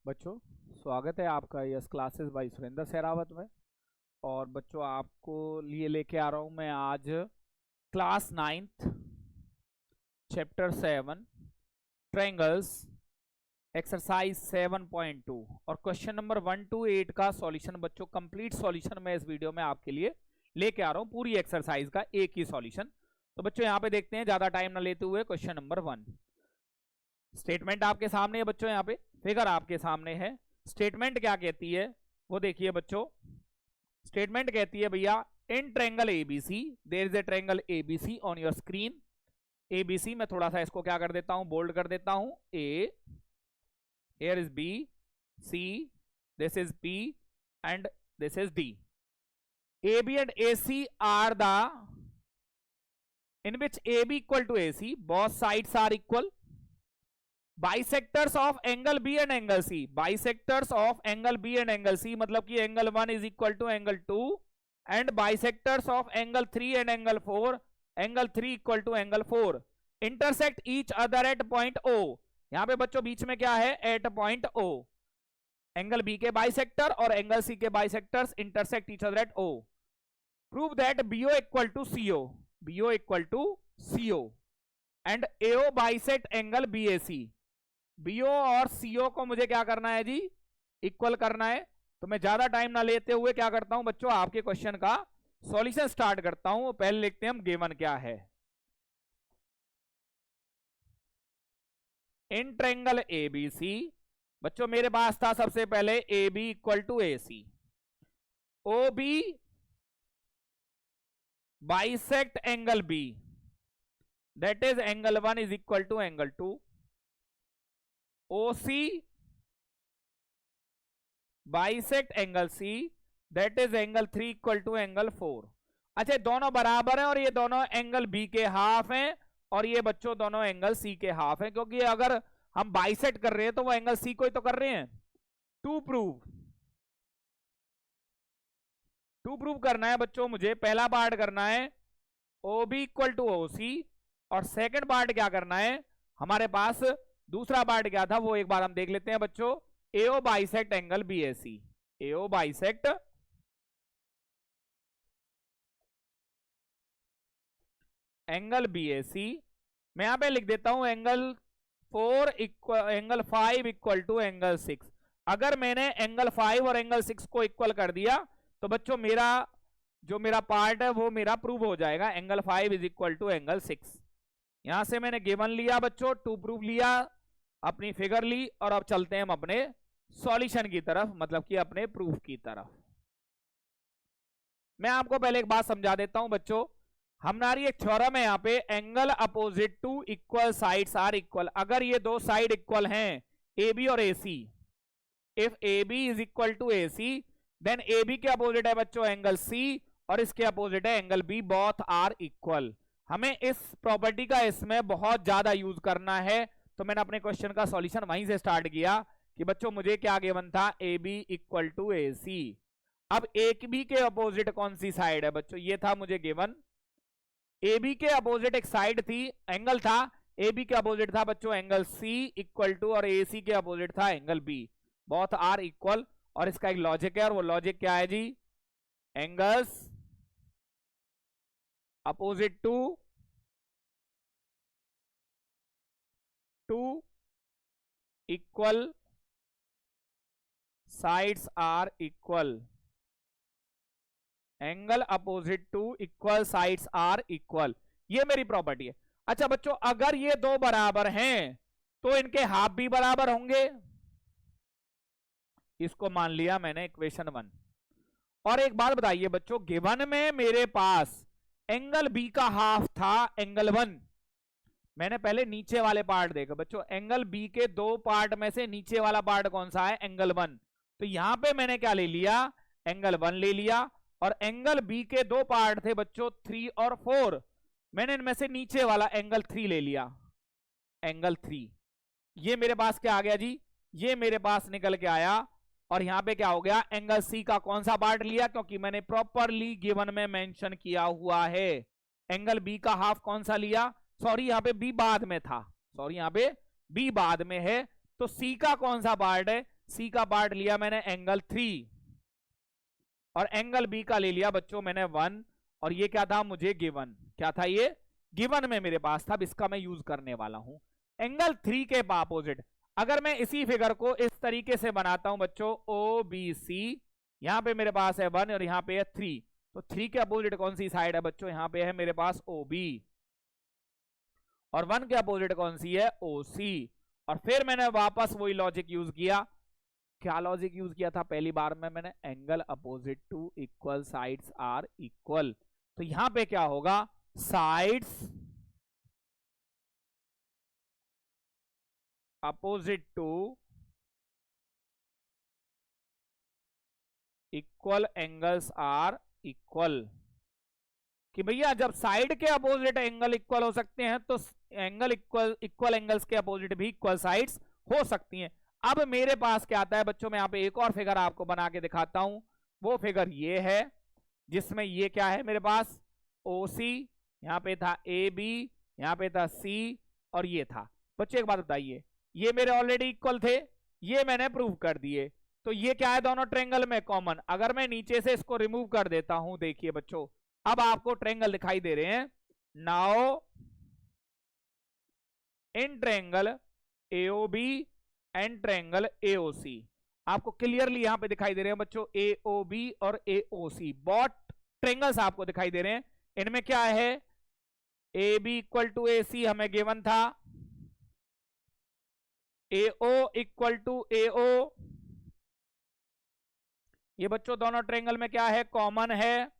बच्चों, स्वागत है आपका yes classes bye Surendra Sehrawat में। और बच्चों, आपको लिए लेके आ रहा हूं मैं आज class 9th chapter 7 triangles exercise 7.2 और क्वेश्चन नंबर 1 to 8 का सॉल्यूशन। बच्चों, कंप्लीट सॉल्यूशन मैं इस वीडियो में आपके लिए लेके आ रहा हूं, पूरी एक्सरसाइज का एक ही सॉल्यूशन। तो बच्चों यहाँ पे देखते हैं, ज्यादा टाइम ना लेते हुए क्वेश्चन नंबर 1। स्टेटमेंट आपके सामने है बच्चों, यहाँ पे फिगर आपके सामने है। स्टेटमेंट क्या कहती है वो देखिए बच्चों। स्टेटमेंट कहती है भैया, in triangle ABC there is a triangle ABC on your screen. ABC मैं थोड़ा सा इसको क्या कर देता हूं, बोल्ड कर देता हूं। A, here is B, C, this is B and this is D. AB and AC are the in which AB equal to AC, both sides are equal. Bisectors of angle B and angle C, bisectors of angle B and angle C मतलब कि angle 1 is equal to angle 2 and bisectors of angle 3 and angle 4, angle 3 equal to angle 4 intersect each other at point O। यहाँ पे बच्चों बीच में क्या है, at point O। Angle B के bisector और एंगल C के bisectors intersect each other at O। Prove that BO equal to CO, BO equal to CO and AO bisect angle BAC। BO और CO को मुझे क्या करना है जी, equal करना है। तो मैं ज्यादा टाइम ना लेते हुए क्या करता हूं बच्चों, आपके क्वेश्चन का सॉल्यूशन स्टार्ट करता हूं। पहले लिखते हैं हम गिवन क्या है। इन ट्रायंगल ABC बच्चों मेरे पास था सबसे पहले AB equal to AC, OB bisect angle B, that is angle 1 is equal to angle 2। OC bisect angle C, that is angle 3 equal to angle 4। अच्छा, दोनों बराबर हैं और ये दोनों एंगल B के हाफ हैं और ये बच्चों दोनों एंगल C के हाफ हैं, क्योंकि अगर हम बाइसेक्ट कर रहे हैं तो वो एंगल C को ही तो कर रहे हैं। टू प्रूव करना है बच्चों मुझे, पहला पार्ट करना है OB इक्वल टू OC और सेकंड पार्ट क्या करना है, हमारे पास दूसरा पार्ट क्या था वो एक बार हम देख लेते हैं बच्चों। AO bisect angle BAC, AO bisect angle BAC। मैं यहां पे लिख देता हूं angle 4 equal angle 5 equal to angle 6। अगर मैंने एंगल 5 और एंगल 6 को इक्वल कर दिया तो बच्चों मेरा पार्ट है वो मेरा प्रूव हो जाएगा। Angle 5 is equal to angle 6। यहां से मैंने गिवन लिया बच्चों, टू प्रूव लिया, अपनी फिगर ली और अब चलते हैं हम अपने सॉल्यूशन की तरफ, मतलब कि अपने प्रूफ की तरफ। मैं आपको पहले एक बात समझा देता हूं बच्चों। हमारी एक थ्योरम है यहाँ पे, angle opposite to equal sides are equal. अगर ये दो साइड इक्वल हैं AB और AC, if AB is equal to AC then AB के अपोजिट है बच्चों एंगल C और इसके अपोजिट है angle B, both are equal. हमें इस प्रॉपर्टी का इसमें बहुत ज्यादा यूज करना है, तो मैंने अपने क्वेश्चन का सॉल्यूशन वहीं से स्टार्ट किया कि बच्चों मुझे क्या गिवन था, AB इक्वल टू AC। अब AB के अपोजिट कौन सी साइड है बच्चों, ये था मुझे गिवन। AB के अपोजिट एक साइड थी, एंगल था, AB के अपोजिट था बच्चों एंगल C इक्वल टू और AC के अपोजिट था angle B, both are equal. और इसका एक लॉजिक है और वो लॉजिक क्या है जी, angles opposite to equal sides are equal. Angle opposite to equal sides are equal, ये मेरी प्रॉपर्टी है। अच्छा बच्चों, अगर ये दो बराबर हैं तो इनके हाफ भी बराबर होंगे, इसको मान लिया मैंने इक्वेशन 1। और एक बात बताइए बच्चों, गिवन में मेरे पास एंगल B का हाफ था एंगल 1। मैंने पहले नीचे वाले पार्ट देखा बच्चों, एंगल B के दो पार्ट में से नीचे वाला पार्ट कौन सा है, एंगल 1। तो यहां पे मैंने क्या ले लिया, एंगल 1 ले लिया। और एंगल B के दो पार्ट थे बच्चों 3 और 4, मैंने इनमें से नीचे वाला एंगल 3 ले लिया, एंगल 3। ये मेरे पास क्या आ गया जी, ये मेरे पास निकल के आया। और यहां पे क्या हो गया, एंगल C का कौन सा पार्ट लिया, क्योंकि मैंने प्रॉपरली गिवन में मेंशन किया हुआ है। एंगल B का हाफ कौन सा लिया, सॉरी यहाँ पे B बाद में था, सॉरी यहाँ पे B बाद में है, तो C का कौन सा पार्ट है, सी का पार्ट लिया मैंने एंगल 3 और एंगल बी का ले लिया बच्चों मैंने 1, और ये क्या था मुझे गिवन, क्या था ये गिवन में मेरे पास था, अब इसका मैं यूज करने वाला हूं एंगल 3 के अपोजिट। अगर मैं इसी फिगर को इस तरीके से बनाता हूं बच्चों ओ बी सी, यहां पे मेरे पास है 1 और यहां पे है 3, तो 3 के अपोजिट कौन सी साइड है बच्चों, यहां पे है मेरे पास ओ बी, और 1 के अपोजिट कौन सी है ओ सी। और फिर मैंने वापस वही लॉजिक यूज किया, क्या लॉजिक यूज किया था पहली बार में मैंने, angle opposite to equal sides are equal, तो यहां पे क्या होगा sides opposite to equal angles are equal, कि भैया जब साइड के अपोजिट एंगल इक्वल हो सकते हैं तो एंगल इक्वल एंगल्स के अपोजिट भी इक्वल साइड्स हो सकती हैं। अब मेरे पास क्या आता है बच्चों, मैं यहाँ पे एक और फिगर आपको बना के दिखाता हूं, वो फिगर ये है जिसमें ये क्या है मेरे पास ओ सी, यहाँ पे था ए बी, यहाँ पे था सी, और ये था। बच्चों एक बात बताइए, ये मेरे ऑलरेडी इक्वल थे, ये मैंने प्रूव कर दिए, तो ये क्या है दोनों ट्रेंगल में कॉमन। अगर मैं नीचे से इसको रिमूव कर देता हूं, देखिए बच्चों अब आपको ट्रेंगल दिखाई दे रहे हैं। Now in triangle AOB and triangle AOC आपको क्लियरली यहां पे दिखाई दे रहे हैं बच्चों, एओबी और एओसी बॉट ट्रेंगल्स आपको दिखाई दे रहे हैं। इनमें क्या है A B equal to A सी हमें गिवन था, एओ इक्वल टू एओ, ये बच्चों दोनों ट्रेंगल में क्या है कॉमन है,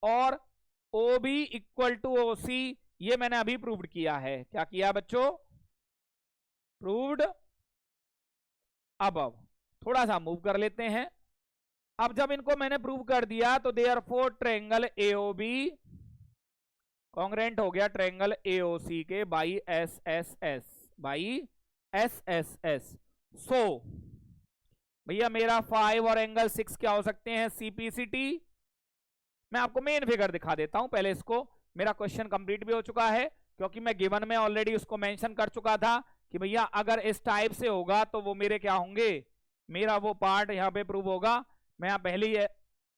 और O B equal to O C ये मैंने अभी प्रूव्ड किया है, क्या किया बच्चों प्रूव्ड। अब थोड़ा सा मूव कर लेते हैं, अब जब इनको मैंने प्रूव कर दिया तो देयरफॉर ट्रायंगल एओबी कांग्रेंट हो गया ट्रायंगल एओसी के by S S S, by S S S. So भैया मेरा 5 और एंगल 6 क्या हो सकते हैं सीपीसीटी। मैं आपको मेन फिगर दिखा देता हूं पहले इसको, मेरा क्वेश्चन कंप्लीट भी हो चुका है क्योंकि मैं गिवन में ऑलरेडी उसको मेंशन कर चुका था कि भैया अगर इस टाइप से होगा तो वो मेरे क्या होंगे, मेरा वो पार्ट यहाँ पे प्रूव होगा। मैं यहाँ पहले ही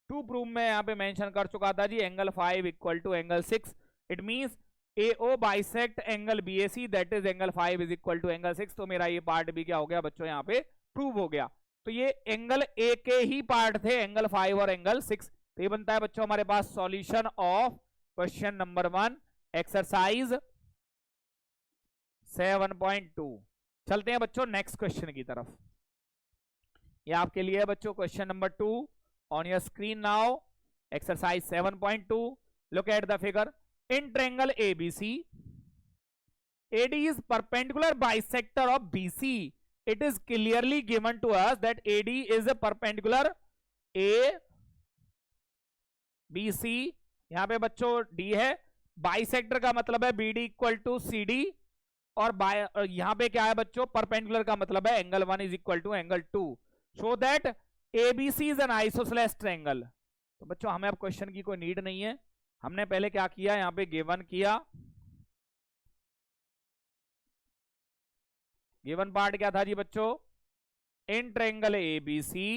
2 प्रूव में यहाँ पे मेंशन कर चुका था जी, angle 5 equal to angle 6, it means AO bisect angle BAC that is angle 5 is equal to angle 6। तो मेरा ये पार्ट भी क्या हो गया बच्चों यहाँ पे प्रूव हो गया। तो ये एंगल A के ही पार्ट थे, एंगल 5 और एंगल 6। तो ये बनता है बच्चों हमारे पास solution of question number 1 exercise 7.2। चलते हैं बच्चों नेक्स्ट क्वेश्चन की तरफ। ये आपके लिए है बच्चों question number 2 on your screen now, exercise 7.2। Look at the figure, in triangle ABC AD is perpendicular bisector of BC. It is clearly given to us that AD is a perpendicular ABC, यहां पे बच्चों D है, bisector का मतलब है BD equal to CD, और यहां पे क्या है बच्चों परपेंडिकुलर का मतलब है angle 1 is equal to angle 2, so that ABC is an isosceles triangle. तो बच्चों हमें अब क्वेश्चन की कोई नीड नहीं है, हमने पहले क्या किया यहां पे गिवन किया, गिवन पार्ट क्या था जी बच्चों, in triangle ABC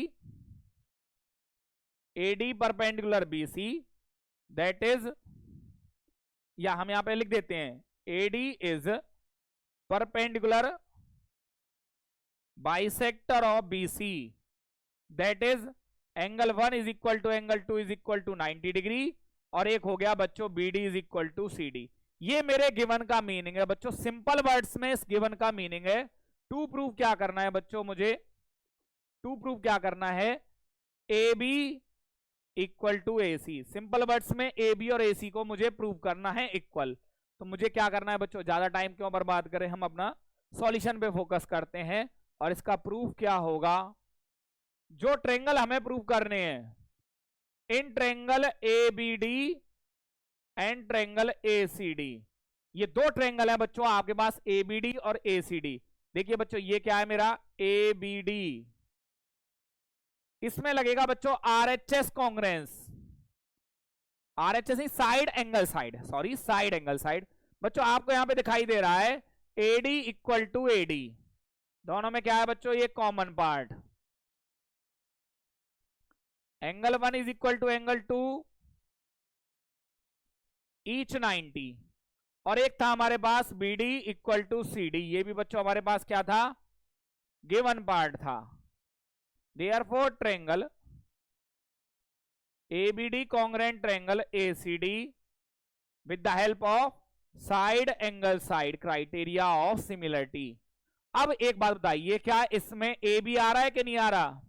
AD perpendicular BC that is, या हम यहां पे लिख देते हैं AD is perpendicular bisector of BC that is angle 1 is equal to angle 2 is equal to 90 degree, और एक हो गया बच्चों BD is equal to CD। ये मेरे गिवन का मीनिंग है बच्चों, सिंपल वर्ड्स में इस गिवन का मीनिंग है। टू प्रूव क्या करना है बच्चों, मुझे टू प्रूव क्या करना है, AB equal to AC, simple words में AB और AC को मुझे प्रूव करना है इक्वल। तो मुझे क्या करना है बच्चों, ज्यादा टाइम क्यों बर्बाद करें, हम अपना सॉल्यूशन पे फोकस करते हैं। और इसका प्रूफ क्या होगा, जो ट्रायंगल हमें प्रूव करने हैं in triangle ABD and triangle ACD, ये 2 ट्रायंगल है बच्चों आपके पास ABD और ACD। देखिए बच्चों ये क्या है मेरा ABD, इसमें लगेगा बच्चों RHS कांग्रेंस, RHS नहीं side angle side, sorry side angle side. बच्चों आपको यहां पे दिखाई दे रहा है AD इक्वल टू AD, दोनों में क्या है बच्चों, ये common part. Angle 1 is equal to angle 2 each 90, और एक था हमारे पास B D equal to C D, ये भी बच्चों हमारे पास क्या था, गिवन पार्ट था। Therefore triangle ABD congruent triangle ACD with the help of side angle side criteria of similarity। अब एक बात बताइए, क्या इसमें AB आ रहा है कि नहीं आ रहा,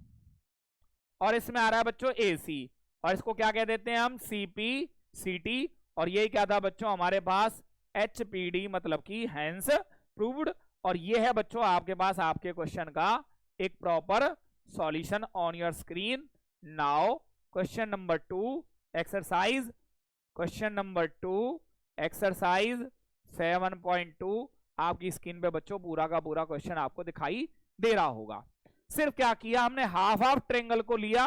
और इसमें आ रहा है बच्चों AC, और इसको क्या कह देते हैं हम, CP CT, और यही क्या था बच्चों हमारे पास HPD, मतलब कि हैंस प्रूव्ड। और ये है बच्चों आपके पास आपके क्वेश्चन का एक proper solution on your screen now. Question number 2 exercise, question number 2 exercise 7.2 आपकी स्क्रीन पे बच्चों पूरा का पूरा क्वेश्चन आपको दिखाई दे रहा होगा। सिर्फ क्या किया हमने, हाफ हाफ ट्रायंगल को लिया,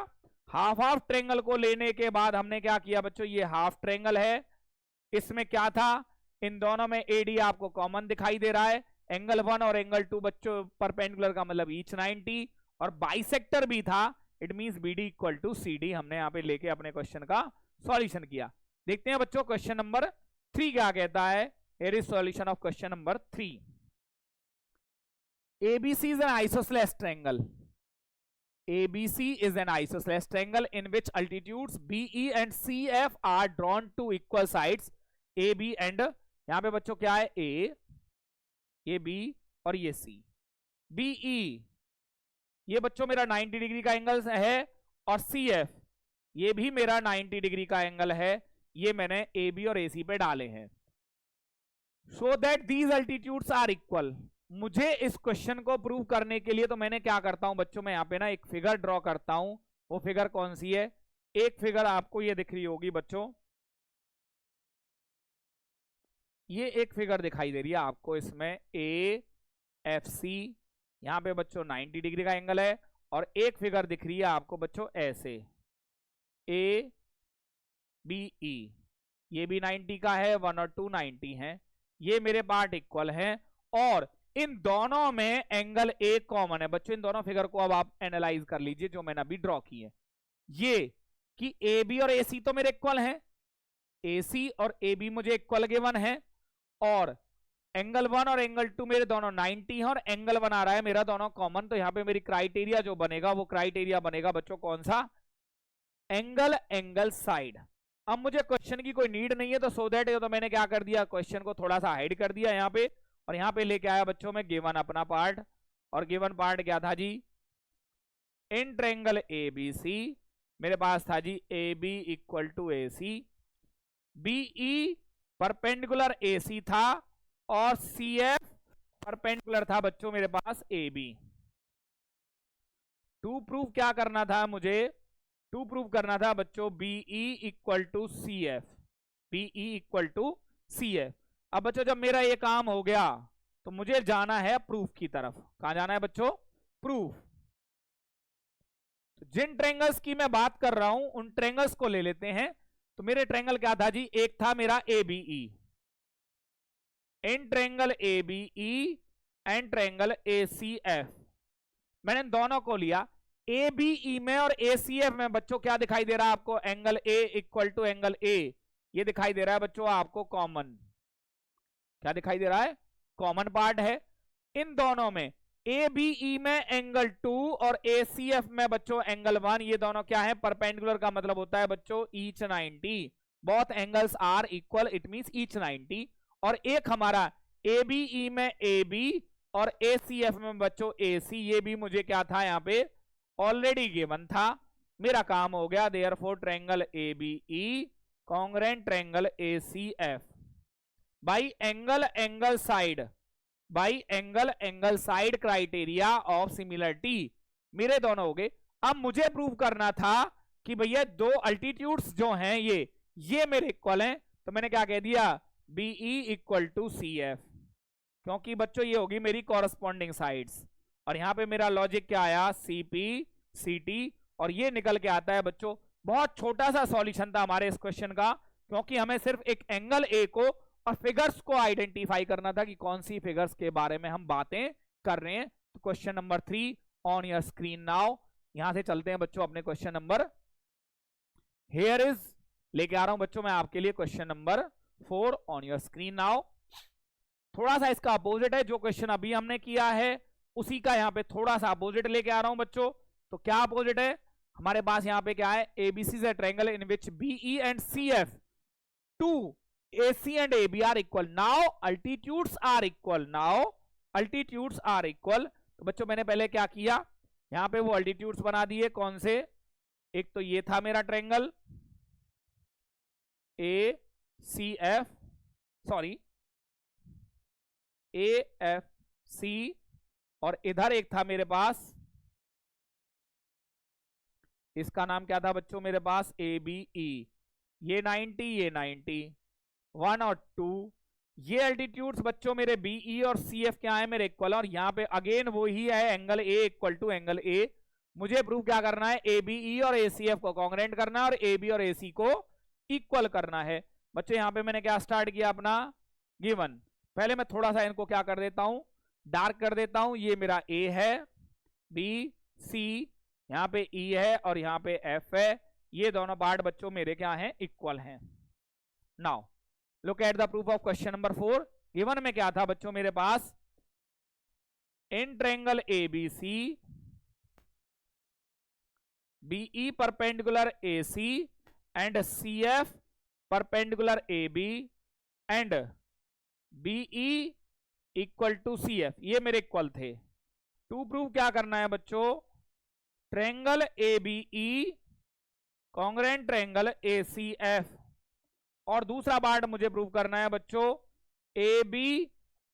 हाफ हाफ ट्रायंगल को लेने के बाद हमने क्या किया बच्चों, ये हाफ ट्रायंगल है, इसमें क्या था, इन दोनों में AD आपको कॉमन दिखाई दे रहा है, एंगल 1 और एंगल 2 बच्चों परपेंडिकुलर का मतलब ईच 90, और बाइसेक्टर भी था, it means BD equal to CD। हमने यहां पे लेके अपने क्वेश्चन का सॉल्यूशन किया। देखते हैं बच्चों क्वेश्चन नंबर 3 क्या कहता है। Here is solution of question number 3। ABC is an isosceles triangle। ABC is an isosceles triangle in which altitudes BE and CF are drawn to equal sides AB and, यहां पे बच्चों क्या है, A, ये B और ये C। BE ये बच्चों मेरा 90 डिग्री का एंगल है, और CF ये भी मेरा 90 डिग्री का एंगल है, ये मैंने AB और AC पे डाले हैं। So that these altitudes are equal. मुझे इस क्वेश्चन को प्रूव करने के लिए तो मैंने क्या करता हूं बच्चों, मैं यहाँ पे ना एक फिगर ड्रॉ करता हूं। वो फिगर कौन सी है, एक फिगर आपको ये दिख रही होगी बच्चों, ये एक फिगर दिखाई दे रही है आपको, इसमें AFC, यहां पे बच्चों 90 डिग्री का एंगल है, और एक फिगर दिख रही है आपको बच्चों ऐसे ABE, ये भी 90 का है, 1 और 2 90 है, ये मेरे पार्ट इक्वल हैं, और इन दोनों में एंगल A कॉमन है। बच्चों इन दोनों फिगर को अब आप एनालाइज कर लीजिए जो मैंने अभी ड्रॉ की है, ये कि AB और AC तो मेरे इक्वल हैं, AC और AB मुझे इक्वल गिवन है, और एंगल 1 और एंगल 2 मेरे दोनों 90 हैं, और एंगल 1 आ रहा है मेरा दोनों कॉमन। तो यहां पे मेरी क्राइटेरिया जो बनेगा वो क्राइटेरिया बनेगा बच्चों कौन सा, एंगल एंगल साइड। अब मुझे क्वेश्चन की कोई नीड नहीं है, तो सो दैट तो मैंने क्या कर दिया, क्वेश्चन को थोड़ा सा हाइड कर दिया यहाँ पे, और यहाँ पे लेके आया बच्चों में गिवन अपना पार्ट, और गिवन पार्ट क्या था जी, इन ट्रायंगल ABC मेरे पास था जी AB equal to AC, BE perpendicular AC था, और CF परपेंडिकुलर था बच्चों मेरे पास AB। टू प्रूफ क्या करना था मुझे, टू प्रूव करना था बच्चों BE equal to CF, BE equal to CF। अब बच्चों जब मेरा ये काम हो गया तो मुझे जाना है प्रूफ की तरफ। कहां जाना है बच्चों, प्रूफ। तो जिन ट्रायंगल्स की मैं बात कर रहा हूं उन ट्रायंगल्स को ले लेते हैं। तो मेरे ट्रायंगल क्या था जी, एक था मेरा ABE, in triangle ABE and triangle ACF, मैंने इन दोनों को लिया। ABE में और ACF में बच्चों क्या दिखाई दे रहा है आपको, angle A equal to angle A, ये दिखाई दे रहा है बच्चों आपको कॉमन। क्या दिखाई दे रहा है, कॉमन पार्ट है। इन दोनों में ABE में एंगल 2 और ACF में बच्चों एंगल 1, ये दोनों क्या है, परपेंडिकुलर का मतलब होता है बच्चों each 90, both angles are equal, it means each 90। और एक हमारा ABE में AB और ACF में बच्चों AC, ये भी मुझे क्या था यहाँ पे ऑलरेडी गिवन था, मेरा काम हो गया। Therefore triangle ABE congruent triangle ACF by angle angle side, by angle angle side criteria of similarity, मेरे दोनों हो गए। अब मुझे प्रूव करना था कि भैया दो अल्टीट्यूड्स जो हैं ये मेरे इक्वल हैं, तो मैंने क्या कह दिया, BE इक्वल टू CF, क्योंकि बच्चों ये होगी मेरी कॉरस्पॉन्डिंग साइड्स। और यहां पे मेरा लॉजिक क्या आया, CP CT, और ये निकल के आता है बच्चों, बहुत छोटा सा सॉल्यूशन था हमारे इस क्वेश्चन का, क्योंकि हमें सिर्फ एक एंगल A को और फिगर्स को आइडेंटिफाई करना था कि कौन सी फिगर्स के बारे में हम बातें कर रहे हैं। Question number 3 on your screen now. यहां से चलते हैं बच्चों अपने क्वेश्चन नंबर, हियर इज लेके आ रहा हूं बच्चों मैं आपके लिए question number 4 on your screen now. थोड़ा सा इसका अपोजिट है, जो क्वेश्चन अभी हमने किया है उसी का यहाँ पे थोड़ा सा अपोजिट लेके आ रहा हूं बच्चों। तो क्या अपोजिट है हमारे पास यहाँ पे, क्या है, ABC is a triangle in which BE and CF to AC and AB are equal. Now altitudes are equal. Now altitudes are equal. तो बच्चों मैंने पहले क्या किया, यहां पे वो अल्टीट्यूड्स बना दिए। कौन से, एक तो ये था मेरा ट्रायंगल ACF, सॉरी AFC, और इधर एक था मेरे पास, इसका नाम क्या था बच्चों मेरे पास, ABE। ये 90, ये 90, 1 और 2। ये अल्टीट्यूड्स बच्चों मेरे BE और CF क्या है मेरे इक्वल, और यहाँ पे अगेन वो ही है angle A equal to angle A। मुझे प्रूव क्या करना है, ABE और ACF को कॉन्ग्रुएंट करना है और AB और AC को इक्वल करना है। बच्चों यहाँ पे मैंने क्या स्टार्ट किया अपना गिवन। पहले मैं थोड़ा सा इनको क्या कर देता हूं, डार्क कर देता हूं। ये मेरा A है, B C, यहाँ पे E है और यहाँ पे F है। ये दोनों पार्ट बच्चों मेरे क्या हैं, इक्वल हैं। Now look at the proof of question number 4। Given में क्या था बच्चों मेरे पास, in triangle ABC BE perpendicular AC and CF perpendicular AB and BE equal to CF, ये मेरे इक्वल थे। टू प्रूव क्या करना है बच्चों, triangle ABE congruent triangle ACF, और दूसरा पार्ट मुझे प्रूव करना है बच्चों AB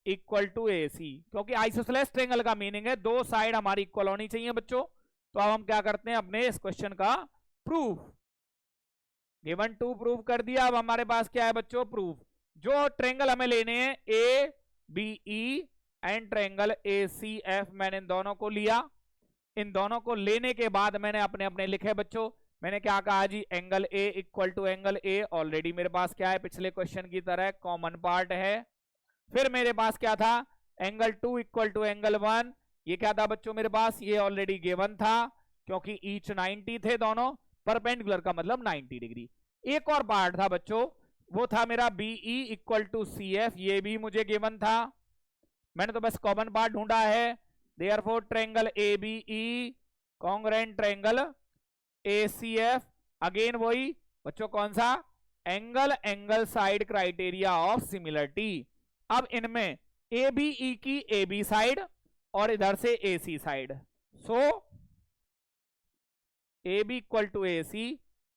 इक्वल टू AC, क्योंकि आइसोसेलेस ट्रायंगल का मीनिंग है दो साइड हमारी इक्वल होनी चाहिए बच्चों। तो अब हम क्या करते हैं अपने इस क्वेश्चन का प्रूफ। गिवन 2 प्रूव कर दिया। अब हमारे पास क्या है बच्चों, प्रूफ। जो ट्रायंगल हमें लेने हैं ABE एंड ट्रायंगल ACF, मैंने इन दोनों को लिया। इन दोनों को लेने के बाद मैंने अपने अपने लिखे बच्चों। मैंने क्या कहा जी, angle A equal to angle A already मेरे पास क्या है, पिछले क्वेश्चन की तरह कॉमन पार्ट है। फिर मेरे पास क्या था, एंगल 2 इक्वल टू एंगल 1, ये क्या था बच्चों मेरे पास, ये ऑलरेडी गिवन था क्योंकि ईच 90 थे दोनों, परपेंडिकुलर का मतलब 90 डिग्री। एक और पार्ट था बच्चों, वो था मेरा BE इक्वल टू CF, ये भी मुझे गिवन था। मैंने तो बस कॉमन पार्ट ढूंढा है। Therefore triangle ABE congruent triangle ACF, again वही बच्चों कौन सा, angle side criteria of similarity. अब इनमें ABE की AB साइड और इधर से AC side, so AB equal to AC,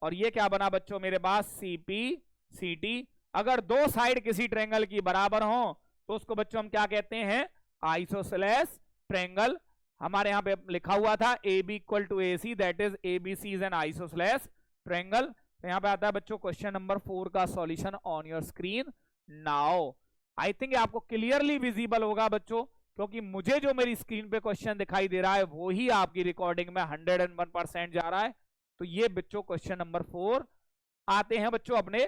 और ये क्या बना बच्चों मेरे पास CP CT। अगर दो साइड किसी ट्रायंगल की बराबर हो तो उसको बच्चों हम क्या कहते हैं, आइसोसेलेस ट्रायंगल। हमारे यहाँ पे लिखा हुआ था AB equal to AC, that is ABC is an isosceles triangle. तो यहाँ पे आता है बच्चों क्वेश्चन नंबर 4 का solution on your screen now. I think आपको क्लियरली विजिबल होगा बच्चों, क्योंकि मुझे जो मेरी स्क्रीन पे क्वेश्चन दिखाई दे रहा है वो ही आपकी रिकॉर्डिंग में 101% जा रहा है। तो ये बच्चों क्वेश्चन नंबर 4। आते हैं बच्चों अपने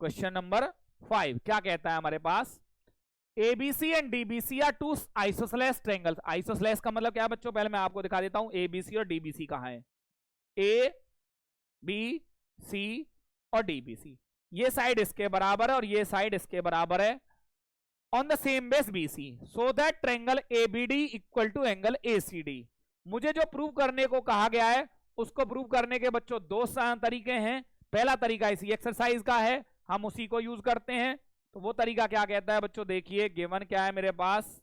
क्वेश्चन नंबर 5। क्या कहता है हमारे पास, ABC and DBC are two isosceles triangles. Isosceles का मतलब क्या है बच्चों, पहले मैं आपको दिखा देता हूं ABC और DBC कहां है। A B C और DBC, ये साइड इसके बराबर है और ये साइड इसके बराबर है on the same base BC, so that triangle ABD equal to angle ACD। मुझे जो प्रूव करने को कहा गया है उसको प्रूव करने के बच्चों दो तरीके हैं। पहला तरीका इसी एक्सरसाइज का है, हम उसी को यूज करते हैं। तो वो तरीका क्या कहता है बच्चों, देखिए गिवन क्या है मेरे पास,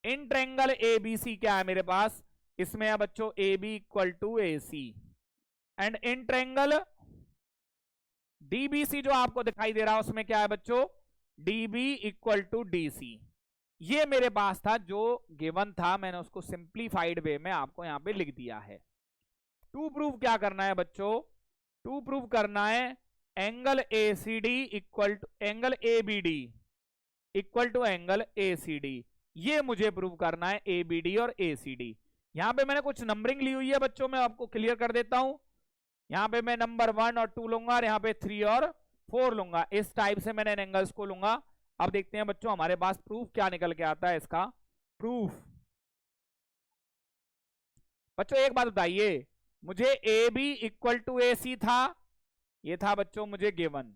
इन ट्रायंगल ABC क्या है मेरे पास, इसमें है बच्चों AB equal to AC, and in triangle DBC जो आपको दिखाई दे रहा है उसमें क्या है बच्चों, DB इक्वल टू DC। ये मेरे पास था जो गिवन था, मैंने उसको सिंप्लीफाइड वे में आपको यहां पे लिख दिया है। टू प्रूव क्या करना है बच्चों, टू प्रूव करना है angle ACD equal to angle ABD equal to angle ACD। ये मुझे प्रूव करना है ABD और ACD। यहां पे मैंने कुछ नंबरिंग ली हुई है बच्चों, मैं आपको क्लियर कर देता हूं। यहां पे मैं नंबर 1 और 2 लूंगा और यहां पे 3 और 4 लूंगा। इस टाइप से मैंने एंगल्स को लूंगा। अब देखते हैं बच्चों हमारे पास प्रूफ क्या निकल के आता है इसका। प्रूफ बच्चों एक बात बताइए, मुझे A B equal to A C था, ये था बच्चों मुझे गिवन।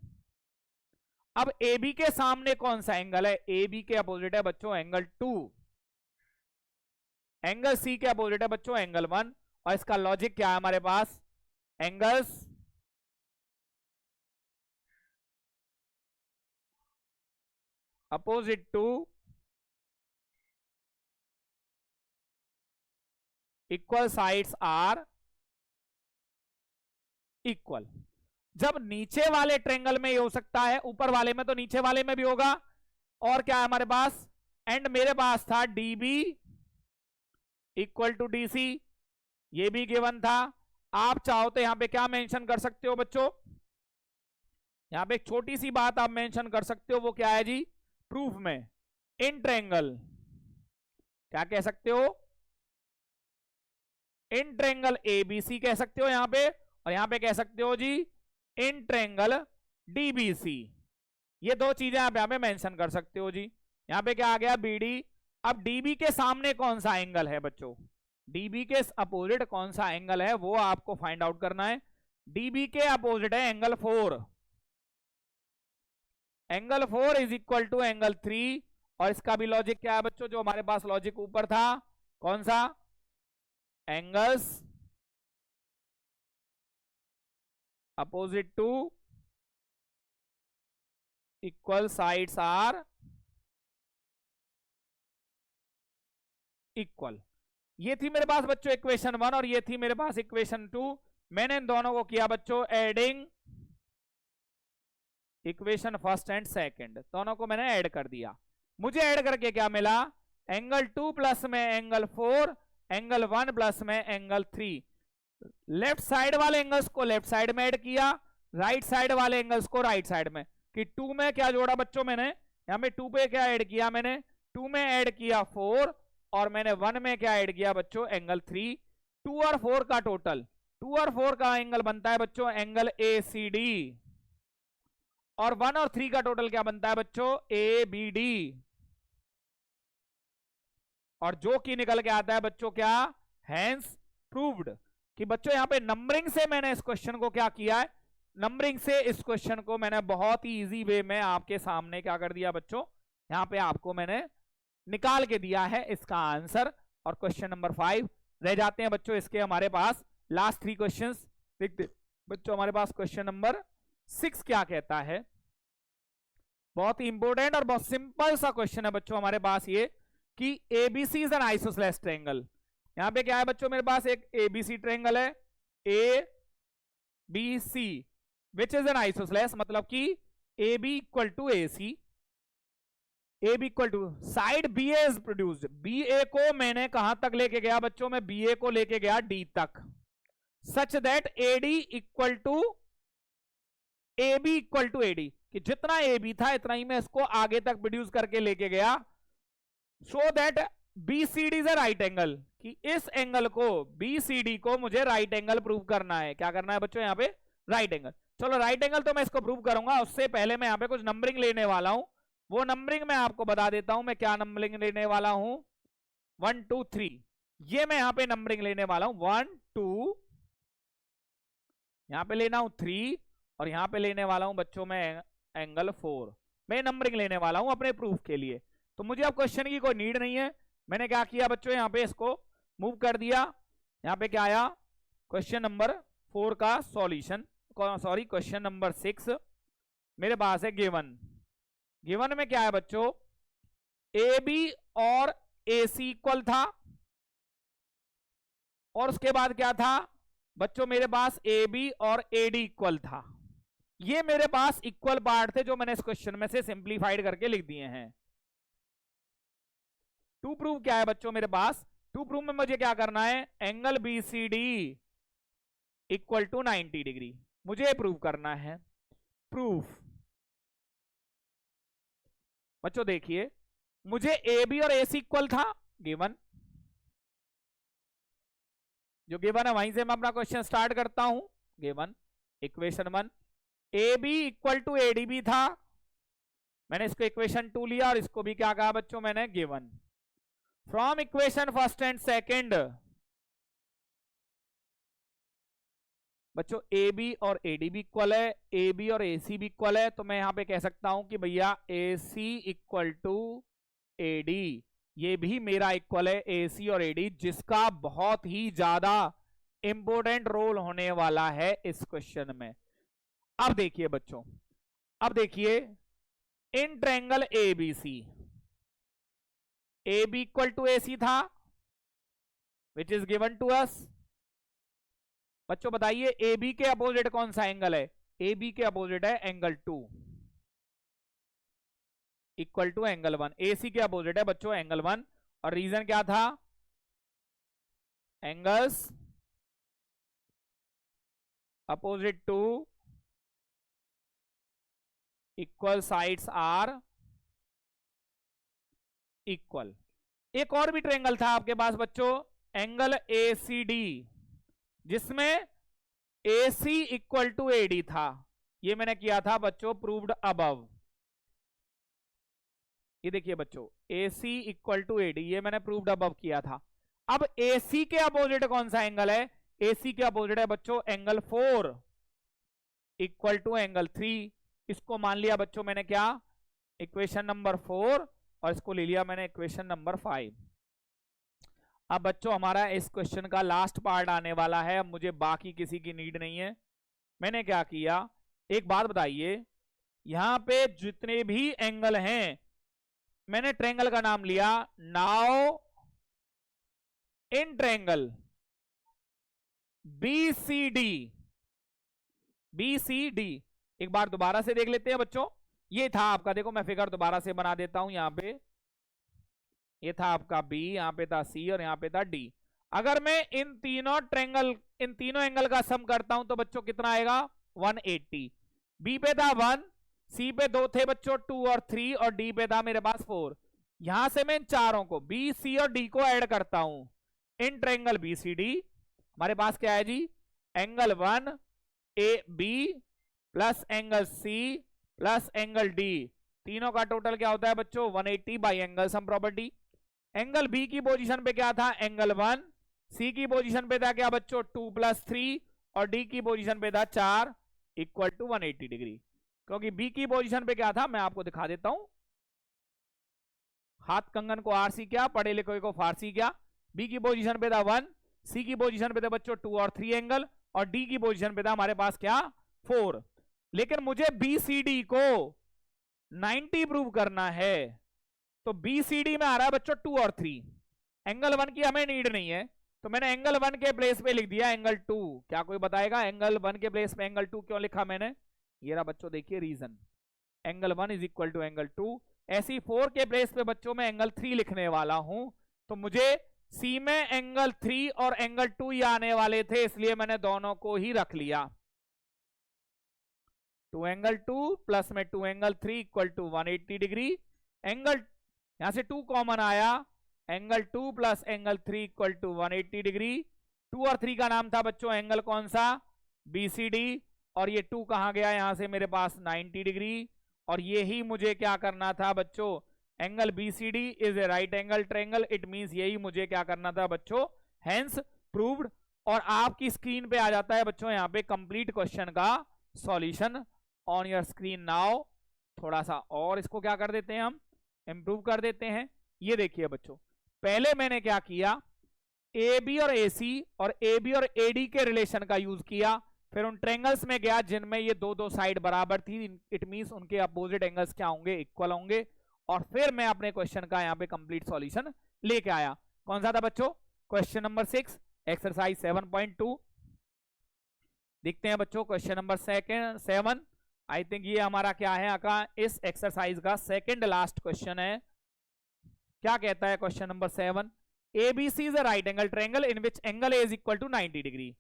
अब ए बी के सामने कौन सा एंगल है? ए बी के अपोजिट है बच्चों एंगल 2, एंगल सी के अपोजिट है बच्चों एंगल 1, और इसका लॉजिक क्या है हमारे पास? Angles opposite to equal sides are equal. जब नीचे वाले ट्रेंगल में ये हो सकता है, ऊपर वाले में तो नीचे वाले में भी होगा। और क्या है हमारे पास? एंड मेरे पास था डीबी इक्वल टू डीसी, ये भी गिवन था। आप चाहो तो यहां पे क्या मेंशन कर सकते हो बच्चों? यहां पे एक छोटी सी बात आप मेंशन कर सकते हो, वो क्या है जी? प्रूफ में इन ट्रेंगल क्या कह सकते हो? इन ट्रेंगल एबीसी कह सकते हो यहां पे, और यहां पे कह सकते हो जी इन ट्रेंगल डीबीसी। ये दो चीजें आप यहां पे मेंशन कर सकते हो जी। यहां पे क्या आ गया? बीडी। अब डीबी के सामने कौन सा एंगल है बच्चों? डीबी के अपोजिट कौन सा एंगल है वो आपको फाइंड आउट करना है। डीबी के अपोजिट है angle 4, angle 4 is equal to angle 3। और इसका भी लॉजिक क्या है बच्चों? जो हमारे पास लॉजिक ऊपर था, कौन सा? Angles opposite to equal sides are equal. ये थी मेरे पास बच्चों इक्वेशन 1 और ये थी मेरे पास इक्वेशन 2। मैंने इन दोनों को किया बच्चों adding, equation first and second दोनों को मैंने ऐड कर दिया। मुझे ऐड करके क्या मिला? एंगल 2 प्लस में एंगल 4, एंगल 1 प्लस में एंगल 3। लेफ्ट साइड वाले एंगल्स को लेफ्ट साइड में ऐड किया, राइट साइड वाले एंगल्स को राइट साइड में। कि 2 में क्या जोड़ा बच्चों मैंने? यहां पे 2 पे क्या ऐड किया मैंने? 2 में ऐड किया 4, और मैंने 1 में क्या ऐड किया बच्चों? एंगल 3। 2 और 4 का टोटल, 2 और 4 का एंगल बनता है बच्चों एंगल ए सी डी, और 1 और 3 का टोटल क्या बनता है बच्चों? A B D. और जो कि निकल के आता है बच्चों क्या? Hence proved. कि बच्चों यहां पे नंबरिंग से मैंने इस क्वेश्चन को क्या किया है? नंबरिंग से इस क्वेश्चन को मैंने बहुत ही इजी वे में आपके सामने क्या कर दिया बच्चों? यहां पे आपको मैंने निकाल के दिया है इसका आंसर। और क्वेश्चन नंबर 5 रह जाते हैं बच्चों इसके हमारे पास लास्ट 3 क्वेश्चंस। देखते बच्चों हमारे पास क्वेश्चन नंबर 6 क्या कहता है। बहुत ही इंपॉर्टेंट और बहुत सिंपल सा क्वेश्चन है बच्चों हमारे पास ये, कि ABC is an isosceles triangle. यहां पे क्या है बच्चों? मेरे पास एक एबीसी ट्रायंगल है, A B C which is an isosceles, मतलब कि A B equal to A C, A B equal to side B A is produced. B A को मैंने कहां तक लेके गया बच्चों? मैं बी ए को लेके गया डी तक, such that A D equal to A B equal to A D, कि जितना ए बी था इतना ही मैं इसको आगे तक प्रोड्यूस करके लेके गया। So that B C D is a right angle, कि इस एंगल को बी सी डी को मुझे राइट एंगल प्रूव करना है। क्या करना है बच्चों? यहां पे राइट एंगल। चलो राइट एंगल तो मैं इसको प्रूव करूंगा, उससे पहले मैं यहां पे कुछ नंबरिंग लेने वाला हूं। वो नंबरिंग मैं आपको बता देता हूं, मैं क्या नंबरिंग लेने वाला हूं। 1 2 3 ये मैं यहां पे नंबरिंग लेने वाला हूं। 1 2 यहां पे लेना हूं 3, और यहां पे लेने वाला हूं बच्चों मैं एंगल 4। मैं नंबरिंग लेने वाला हूं अपने प्रूफ के लिए। तो मुझे अब क्वेश्चन की कोई नीड नहीं है। मैंने क्या किया बच्चों? यहां पे इसको मूव कर दिया। यहां पे क्या आया? क्वेश्चन नंबर 4 का सॉल्यूशन, सॉरी क्वेश्चन नंबर 6 मेरे पास है गिवन। गिवन में क्या है बच्चों? ए बी और ए सी इक्वल था, और उसके बाद क्या था बच्चों? मेरे पास ए बी और ए डी इक्वल था। ये मेरे पास इक्वल पार्ट थे जो मैंने इस क्वेश्चन में से सिंप्लीफाइड करके लिख दिए हैं। टू प्रूव क्या है बच्चों मेरे पास? टू प्रूव में मुझे क्या करना है? Angle B C D equal to 90 degree मुझे प्रूव करना है। प्रूफ बच्चों देखिए, मुझे ए बी और ए सी इक्वल था, गिवन। जो गिवन है वहीं से मैं अपना क्वेश्चन स्टार्ट करता हूं। Given equation 1 A B equal to A D B था, मैंने इसको इक्वेशन 2 लिया और इसको भी क्या कहा बच्चों मैंने, given. From equation first and second बच्चों ए बी और ए डी भी इक्वल है, ए बी और ए सी भी इक्वल है, तो मैं यहां पे कह सकता हूं कि भैया ए C equal to A D, ये भी मेरा इक्वल है ए सी और ए डी, जिसका बहुत ही ज्यादा इंपॉर्टेंट रोल होने वाला है इस क्वेश्चन में। अब देखिए बच्चों, अब देखिए in triangle A B C, A B equal to A C था which is given to us. बच्चों बताइए ए बी के अपोजिट कौन सा एंगल है, ए बी के अपोजिट है एंगल 2 इक्वल टू एंगल 1, ए सी के अपोजिट है बच्चों एंगल 1, और रीजन क्या था, angles opposite to equal sides are equal. एक और भी ट्रायंगल था आपके पास बच्चों, एंगल ए सी डी, जिसमें ए C equal to A D था, ये मैंने किया था बच्चों प्रूव्ड अबव। ये देखिए बच्चों ए C equal to A D, ये मैंने प्रूव्ड अबव किया था। अब ए सी के अपोजिट कौन सा एंगल है, ए सी के अपोजिट है बच्चों एंगल 4 इक्वल टू एंगल 3, इसको मान लिया बच्चों मैंने क्या, इक्वेशन नंबर 4, और इसको ले लिया मैंने इक्वेशन नंबर 5। अब बच्चों हमारा इस क्वेश्चन का लास्ट पार्ट आने वाला है, अब मुझे बाकी किसी की नीड नहीं है। मैंने क्या किया, एक बात बताइए, यहां पे जितने भी एंगल हैं मैंने ट्रायंगल का नाम लिया, now in triangle B C D, B C D, एक बार दोबारा से देख लेते हैं बच्चों। ये था आपका, देखो मैं फिगर दोबारा से बना देता हूं, यहां पे ये था आपका B, यहां पे था C और यहां पे था D। अगर मैं इन तीनों ट्रायंगल, इन तीनों एंगल का सम करता हूं तो बच्चों कितना आएगा, 180। B पे था 1, C पे 2 थे बच्चों 2 और 3, और D पे था मेरे पास 4। यहां से मैं इन चारों को B, C और D को ऐड करता हूं, इन ट्रायंगल BCD हमारे पास क्या है जी, angle 1 AB plus angle C plus angle D, तीनों का टोटल क्या होता है बच्चों 180 by angle sum property. Angle B की पोजीशन पे क्या था, एंगल 1, C की पोजीशन पे था क्या बच्चों 2 + 3, और D की पोजीशन पे था 4 इक्वल टू 180 डिग्री। क्योंकि B की पोजीशन पे क्या था मैं आपको दिखा देता हूं, हाथ कंगन को आरसी क्या, पढ़े लिखे को फारसी क्या। B की पोजीशन पे था 1, C की पोजीशन पे था बच्चों 2 और 3 एंगल, और D की पोजीशन पे था हमारे पास क्या 4। लेकिन मुझे BCD को 90 प्रूव करना है, तो BCD में आ रहा है बच्चों 2 और 3, एंगल 1 की हमें नीड नहीं है, तो मैंने एंगल 1 के प्लेस पे लिख दिया एंगल 2। क्या कोई बताएगा एंगल 1 के प्लेस पे एंगल 2 क्यों लिखा मैंने, ये रहा बच्चों देखिए reason, angle 1 is equal to angle 2। ऐसी 4 के प्लेस पे बच्चों में एंगल 3 लिखने वाला हूं, तो मुझे C में एंगल 3 और एंगल 2 ही आने वाले थे, इसलिए मैंने दोनों को ही रख लिया। 2 एंगल 2 प्लस में 2 angle 3 equal to 180 degree. Angle यहां से 2 कॉमन आया, angle 2 plus angle 3 equal to 180 degree. 2 और 3 का नाम था बच्चों एंगल कौन सा, BCD, और ये 2 कहां गया यहां से मेरे पास 90 डिग्री, और ये ही मुझे क्या करना था बच्चों, angle BCD is a right angle triangle, it means यही मुझे क्या करना था बच्चों, हेंस प्रूव्ड। और आपकी स्क्रीन पे आ जाता है बच्चों यहाँ पे कंप्लीट क्वेश्चन का solution on your screen now. थोड़ा सा और इसको क्या कर देते हैं हम, इंप्रूव कर देते हैं। ये देखिए बच्चों, पहले मैंने क्या किया, AB और AC और AB और AD के रिलेशन का यूज किया, फिर उन ट्रायंगल्स में गया जिनमें ये दो साइड बराबर थी, इट मींस उनके अपोजिट एंगल्स क्या होंगे, इक्वल होंगे, और फिर मैं अपने क्वेश्चन का यहाँ पे कंप्लीट सॉल्यूशन लेके आया। कौन सा था बच्चों, क्वेश्चन नंबर 6 एक्सरसाइज 7.2। देखते हैं बच्चों क्वेश्चन नंबर 7, आई थिंक ये हमारा क्या है आका, इस एक्सरसाइज का सेकंड लास्ट क्वेश्चन है। क्या कहता है question number 7, ABC is a right angle triangle in which angle A is equal to 90 degree.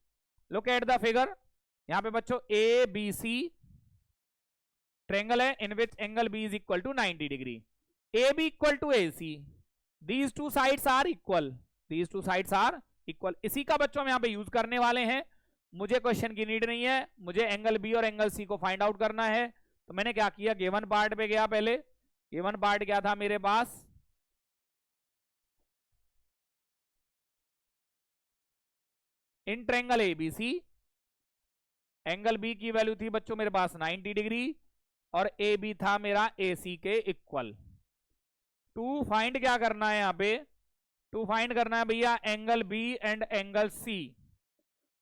Look at the figure, यहां पे बच्चों ABC ट्रायंगल है in which angle B is equal to 90 degree. AB equal to AC, these two sides are equal, these two sides are equal. इसी का बच्चों हम यहाँ पे यूज करने वाले हैं। मुझे क्वेश्चन की नीड नहीं है, मुझे एंगल B और एंगल C को फाइंड आउट करना है। तो मैंने क्या किया, गिवन पार्ट पे गया पहले, गिवन पार्ट क्या था मेरे पास, in triangle ABC angle B की वैल्यू थी बच्चों मेरे पास 90 डिग्री और ए बी था मेरा ए सी के इक्वल। टू फाइंड क्या करना है यहां पे, टू फाइंड करना है भैया angle B and angle C.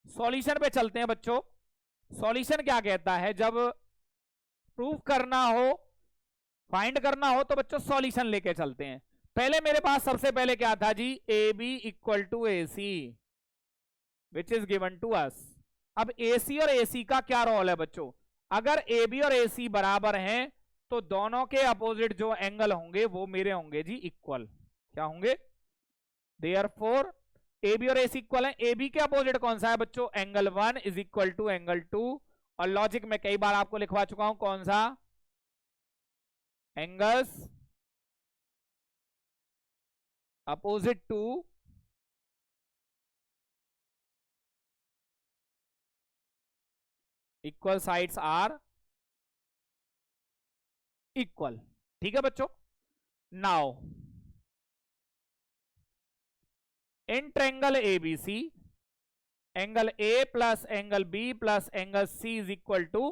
Solution पे चलते हैं बच्चों। सॉल्यूशन क्या कहता है, जब प्रूफ करना हो, फाइंड करना हो तो बच्चों सॉल्यूशन लेके चलते हैं। पहले मेरे पास सबसे पहले क्या था जी, A B equal to A C which is given to us. अब ए सी और ए सी का क्या रोल है बच्चों, अगर ए बी और ए सी बराबर हैं तो दोनों के अपोजिट जो एंगल होंगे वो मेरे होंगे जी इक्वल। क्या होंगे, देयरफॉर ए बी और ए सी इक्वल है। ए बी के अपोजिट कौन सा है बच्चों, angle 1 is equal to angle 2। और लॉजिक में कई बार आपको लिखवा चुका हूं कौन सा, angles opposite to equal sides are equal. ठीक है बच्चों। Now in triangle ABC angle A plus angle B plus angle C is equal to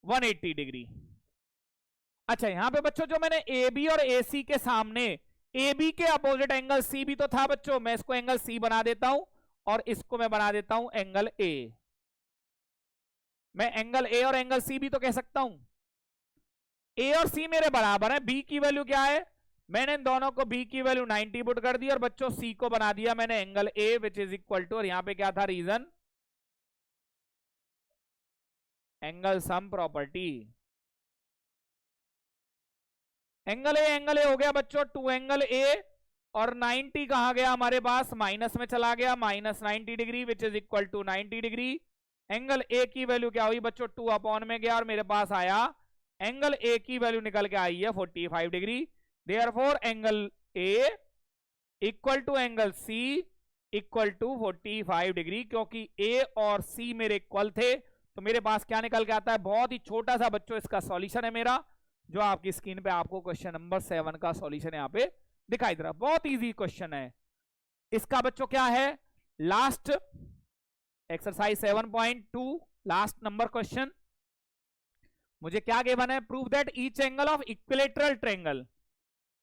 180 degree. अच्छा यहां पे बच्चों जो मैंने ए बी और ए सी के सामने, ए बी के अपोजिट एंगल सी भी तो था बच्चों, मैं इसको एंगल सी बना देता हूं और इसको मैं बना देता हूं एंगल ए। मैं एंगल ए और एंगल सी भी तो कह सकता हूं। ए और सी मेरे बराबर है, बी की वैल्यू क्या है, मैंने इन दोनों को बी की वैल्यू 90 पुट कर दी और बच्चों सी को बना दिया मैंने angle A which is equal to, और यहां पे क्या था reason, angle sum property. Angle A हो गया बच्चों, टू एंगल ए और 90 कहां गया हमारे पास, माइनस में चला गया, minus 90 degree which is equal to 90 degree. Angle A की वैल्यू क्या हुई बच्चों, 2 अपॉन में गया और मेरे पास आया एंगल ए की वैल्यू निकल के आई है 45 degree. Therefore angle A equal to angle C equal to 45 degree. क्योंकि ए और सी मेरे इक्वल थे तो मेरे पास क्या निकल के आता है, बहुत ही छोटा सा बच्चों इसका सॉल्यूशन है मेरा, जो आपकी स्क्रीन पे आपको क्वेश्चन नंबर 7 का सॉल्यूशन यहाँ पे दिखाई दे रहा है। बहुत इजी क्वेश्चन है इसका बच्चों। क्या है, last exercise 7.2 last number question. मुझे क्या गिवन है, prove that each angle of equilateral triangle,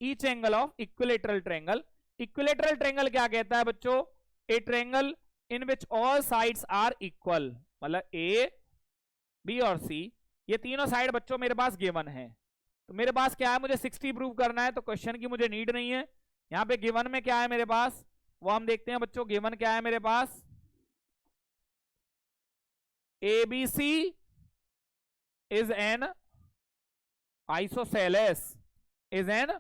each angle of equilateral triangle. Equilateral triangle क्या कहता है बच्चों, a triangle in which all sides are equal, मतलब ए बी और सी ये तीनों साइड बच्चों मेरे पास गिवन है। तो मेरे पास क्या है, मुझे 60 प्रूव करना है, तो क्वेश्चन की मुझे नीड नहीं है। यहां पे गिवन में क्या है मेरे पास वो हम देखते हैं बच्चों। गिवन क्या है मेरे पास, A B C is an isosceles, is an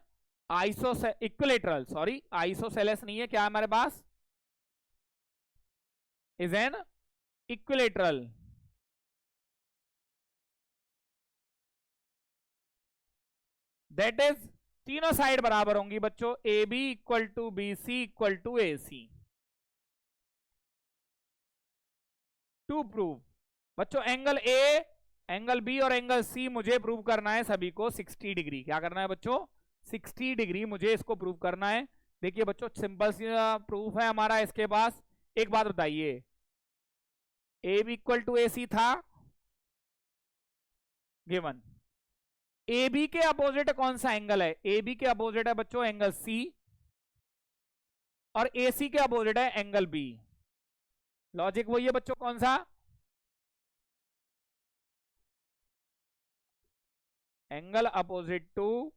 equilateral, sorry isosceles नहीं है, क्या है हमारे पास, is an equilateral। that is तीनों साइड बराबर होंगी बच्चों, A B equal to B C equal to A C. To prove बच्चों एंगल ए, एंगल बी और एंगल सी मुझे प्रूव करना है सभी को 60 डिग्री। क्या करना है बच्चों, 60 डिग्री मुझे इसको प्रूव करना है। देखिए बच्चों सिंपल सा प्रूफ है हमारा इसके पास। एक बात बताइए, ए B equal to A C था गिवन, ए बी के अपोजिट कौन सा एंगल है, ए बी के अपोजिट है बच्चों एंगल सी और ए सी के अपोजिट है एंगल बी। लॉजिक वही है बच्चों, कौन सा, angle opposite to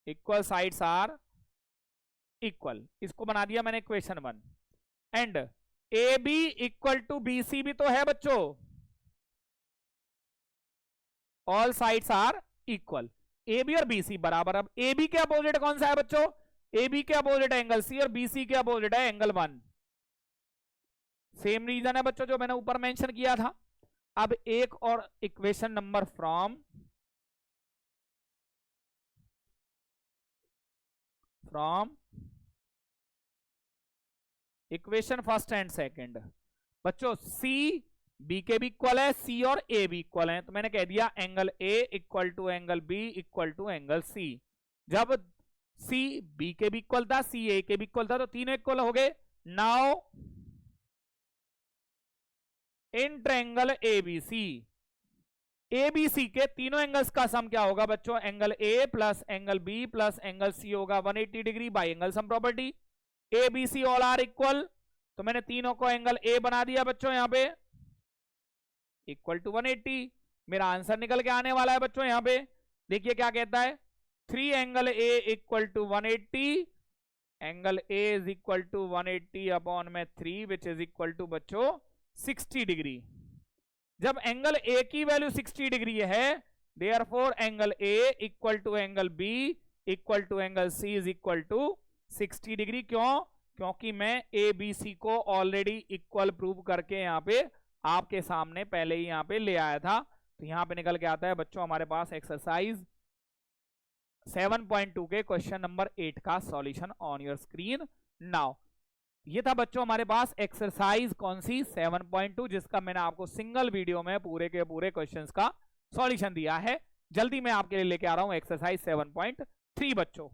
equal sides are equal. इसको बना दिया मैंने equation 1। And A B equal to B C भी तो है बच्चों, all sides are equal, A B और बी सी बराबर। अब ए बी के अपोजिट कौन सा है बच्चों, ए बी के अपोजिट है एंगल सी और बी सी के अपोजिट है एंगल 1। सेम रीजन है बच्चों जो मैंने ऊपर मेंशन किया था। अब एक और equation number from equation first and second. बच्चों सी बी के भी इक्वल है, सी और ए भी इक्वल है, तो मैंने कह दिया angle A equal to angle B equal to angle C. जब सी बी के भी इक्वल था, सी ए के भी इक्वल था, तो तीनों इक्वल हो गए। Now in triangle ABC, ABC के तीनों एंगल्स का सम क्या होगा बच्चों? Angle A plus angle B plus angle C होगा 180 degree by angle sum property. ABC all are equal, तो मैंने तीनों को एंगल ए बना दिया बच्चों यहां पे इक्वल टू 180। मेरा आंसर निकल के आने वाला है बच्चों यहां पे, देखिए क्या कहता है, 3 angle A equal to 180, angle A is equal to 180 upon में 3 विच इज इक्वल टू बच्चों 60 डिग्री। जब एंगल ए की वैल्यू 60 डिग्री है, therefore angle A equal to angle B equal to angle C is equal to 60 degree. क्यों? क्योंकि मैं ए B सी को already equal prove करके यहाँ पे आपके सामने पहले ही यहाँ पे ले आया था। तो यहाँ पे निकल के आता है बच्चों हमारे पास एक्सरसाइज 7.2 के क्वेश्चन नंबर 8 का solution on your screen now. ये था बच्चों हमारे पास एक्सरसाइज कौन सी 7.2, जिसका मैंने आपको सिंगल वीडियो में पूरे के पूरे क्वेश्चंस का सॉल्यूशन दिया है। जल्दी मैं आपके लिए लेके आ रहा हूं एक्सरसाइज 7.3 बच्चों।